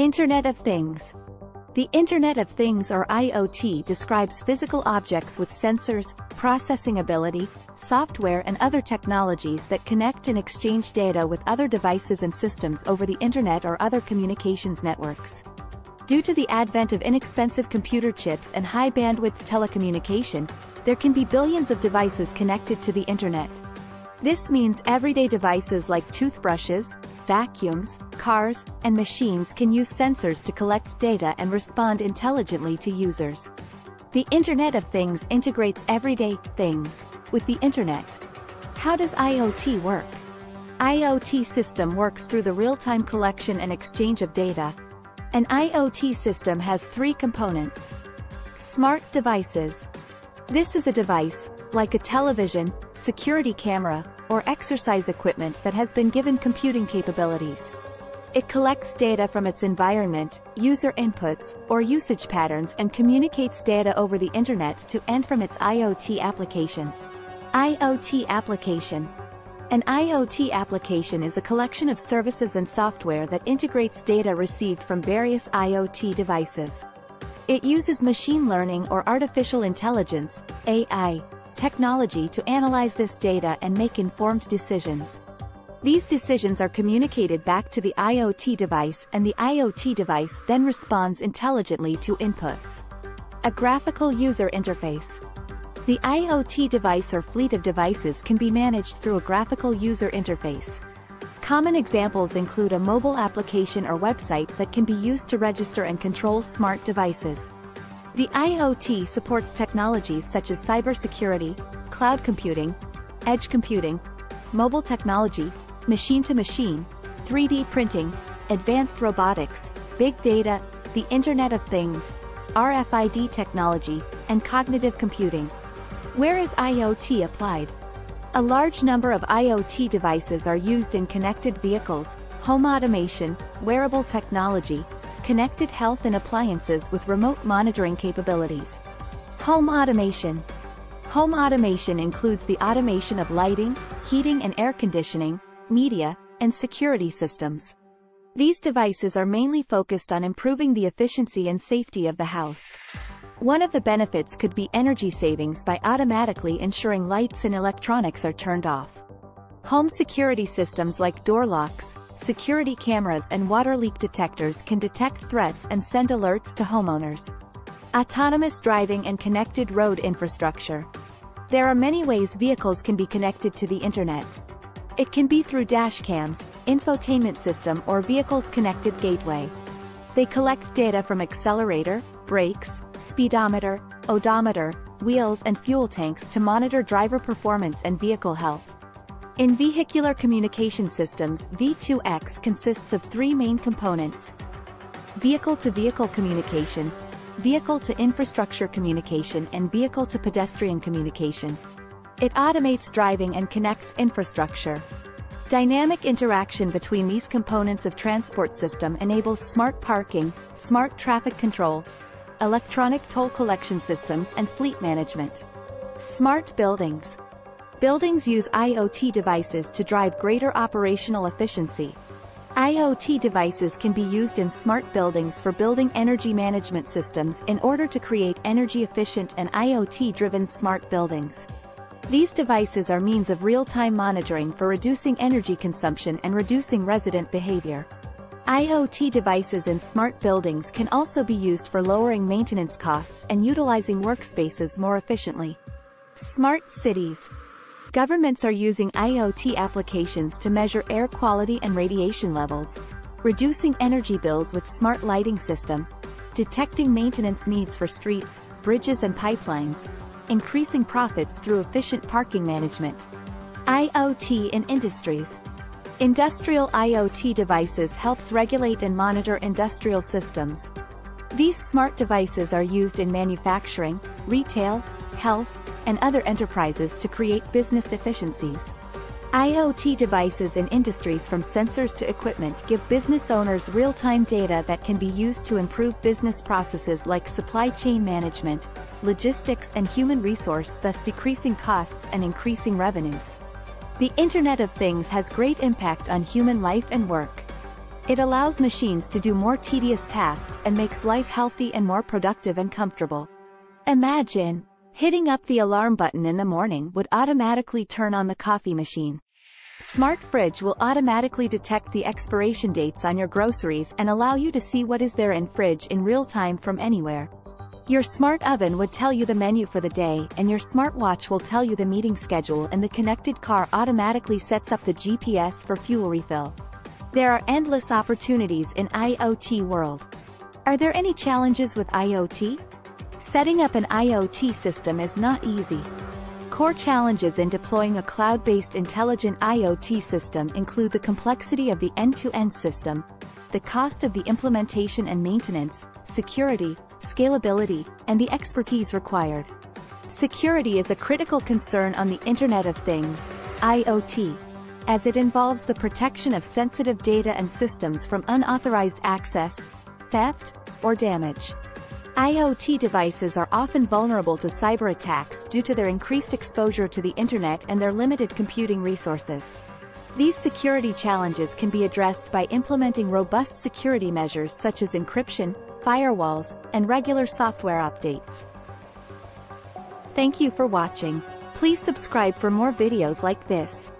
Internet of Things. The Internet of Things, or IoT, describes physical objects with sensors, processing ability, software and other technologies that connect and exchange data with other devices and systems over the Internet or other communications networks. Due to the advent of inexpensive computer chips and high-bandwidth telecommunication, there can be billions of devices connected to the Internet. This means everyday devices like toothbrushes, vacuums, cars, and machines can use sensors to collect data and respond intelligently to users. The Internet of Things integrates everyday things with the Internet. How does IoT work? IoT system works through the real-time collection and exchange of data. An IoT system has three components. Smart devices. This is a device, like a television, security camera, or exercise equipment that has been given computing capabilities. It collects data from its environment, user inputs, or usage patterns and communicates data over the Internet to and from its IoT application. IoT application. An IoT application is a collection of services and software that integrates data received from various IoT devices. It uses machine learning or artificial intelligence, AI, technology to analyze this data and make informed decisions. These decisions are communicated back to the IoT device, and the IoT device then responds intelligently to inputs. A graphical user interface. The IoT device or fleet of devices can be managed through a graphical user interface. Common examples include a mobile application or website that can be used to register and control smart devices. The IoT supports technologies such as cybersecurity, cloud computing, edge computing, mobile technology, machine-to-machine, 3D printing, advanced robotics, big data, the Internet of Things, RFID technology, and cognitive computing. Where is IoT applied? A large number of IoT devices are used in connected vehicles, home automation, wearable technology, connected health and appliances with remote monitoring capabilities. Home automation. Home automation includes the automation of lighting, heating and air conditioning, media, and security systems. These devices are mainly focused on improving the efficiency and safety of the house. One of the benefits could be energy savings by automatically ensuring lights and electronics are turned off. Home security systems like door locks, security cameras and water leak detectors can detect threats and send alerts to homeowners. Autonomous driving and connected road infrastructure. There are many ways vehicles can be connected to the Internet. It can be through dash cams, infotainment system or vehicle's connected gateway. They collect data from accelerator, brakes, speedometer, odometer, wheels and fuel tanks to monitor driver performance and vehicle health. In vehicular communication systems, V2X consists of three main components: vehicle-to-vehicle communication, vehicle-to-infrastructure communication and vehicle-to-pedestrian communication. It automates driving and connects infrastructure. Dynamic interaction between these components of transport system enables smart parking, smart traffic control, electronic toll collection systems and fleet management. Smart buildings. Buildings use IoT devices to drive greater operational efficiency. IoT devices can be used in smart buildings for building energy management systems in order to create energy-efficient and IoT-driven smart buildings. These devices are means of real-time monitoring for reducing energy consumption and reducing resident behavior. IoT devices in smart buildings can also be used for lowering maintenance costs and utilizing workspaces more efficiently. Smart cities. Governments are using IoT applications to measure air quality and radiation levels, reducing energy bills with smart lighting system, detecting maintenance needs for streets, bridges and pipelines, increasing profits through efficient parking management. IoT in industries. Industrial IoT devices helps regulate and monitor industrial systems. These smart devices are used in manufacturing, retail, health, and other enterprises to create business efficiencies. IoT devices in industries, from sensors to equipment, give business owners real-time data that can be used to improve business processes like supply chain management, logistics and human resource, thus decreasing costs and increasing revenues. The Internet of Things has great impact on human life and work. It allows machines to do more tedious tasks and makes life healthy and more productive and comfortable. Imagine hitting up the alarm button in the morning would automatically turn on the coffee machine. Smart Fridge will automatically detect the expiration dates on your groceries and allow you to see what is there in fridge in real time from anywhere. Your smart oven would tell you the menu for the day, and your smartwatch will tell you the meeting schedule, and the connected car automatically sets up the GPS for fuel refill. There are endless opportunities in IoT world. Are there any challenges with IoT? Setting up an IoT system is not easy. Core challenges in deploying a cloud-based intelligent IoT system include the complexity of the end-to-end system, the cost of the implementation and maintenance, security, scalability, and the expertise required. Security is a critical concern on the Internet of Things, IoT, as it involves the protection of sensitive data and systems from unauthorized access, theft, or damage. IoT devices are often vulnerable to cyber attacks due to their increased exposure to the Internet and their limited computing resources. These security challenges can be addressed by implementing robust security measures such as encryption, firewalls, and regular software updates. Thank you for watching. Please subscribe for more videos like this.